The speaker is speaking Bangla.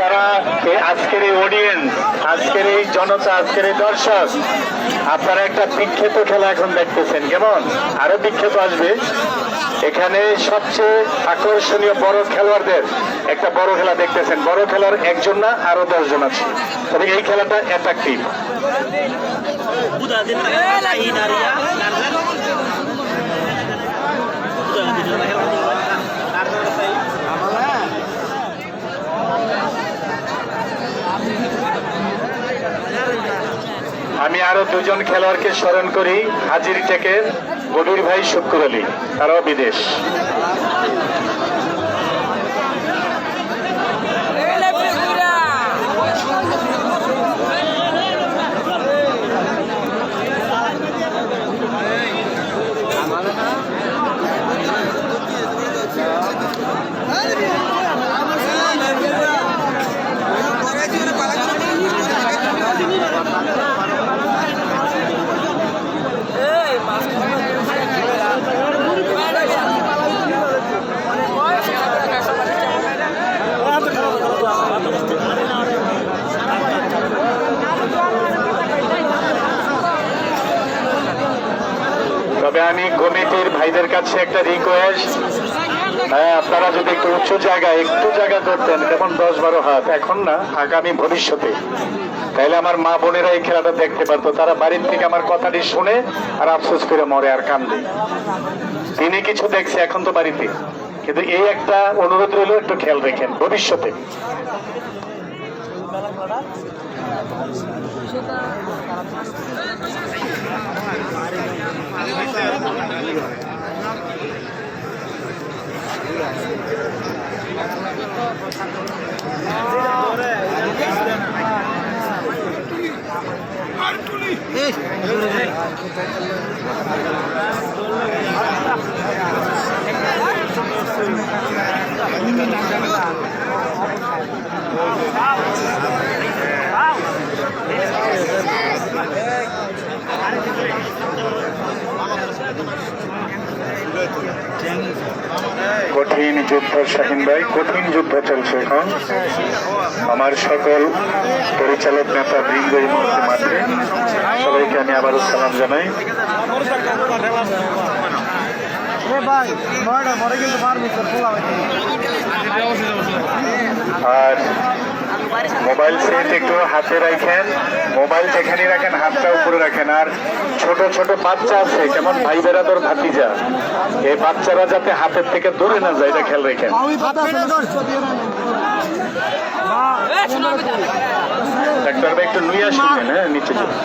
আপনারা আজকের এই অডিয়েন্স, আজকের এই জনতা, আজকের এই দর্শক, আপনারা একটা বিখ্যাত খেলা এখন দেখতেছেন। কেমন? আরো বিখ্যাত আসবে। এখানে সবচেয়ে আকর্ষণীয় বড় খেলোয়াড়দের একটা বড় খেলা দেখতেছেন। বড় খেলার একজন না, আরো 10 জন আছে। তবে এই খেলাটা অ্যাট্রাকটিভ। আমি আরো 2 জন খেলোয়াড়কে স্মরণ করি। হাজির টেকের গভীর ভাই শুক্কুর আলী, তারাও বিদেশ। তবে আমি কমিটির ভাইদের কাছে একটা রিকোয়েস্ট, হ্যাঁ, আপনারা যদি একটু উঁচু জায়গায় একটু জায়গা করতেন, যেমন 10-12 হাত, এখন না, আগামী ভবিষ্যতে, তাইলে আমার মা বোনেরা এই খেলাটা দেখতে পারতো। তারা বাড়ির থেকে আমার কথাটি শুনে আর আফসোস করে মরে আর কান্দে। তিনি কিছু দেখছে, এখন তো বাড়িতে। কিন্তু এই একটা অনুরোধ রইল, একটু খেয়াল রেখেন ভবিষ্যতে। কঠিন যুদ্ধ, শাহিন ভাই, কঠিন যুদ্ধ চলছে এখন। আমার সকল পরিচালক নেতা বৃন্দ এই মুহূর্তে মাঠে, সবাইকে আমি আবারও সালাম জানাই। আর মোবাইল সেট একটু হাতে রাখেন, মোবাইল যেখানে রাখেন হাতটা উপরে রাখেন। আর ছোট ছোট বাচ্চা আছে, যেমন ভাই বেড়াদর ভাতিজা, এই বাচ্চারা যাতে হাতের থেকে দূরে না যায়, এটা খেয়াল রাখেন। ডাক্তার ভাই একটু নিয়ে আসবেন, হ্যাঁ, নিচে চলে।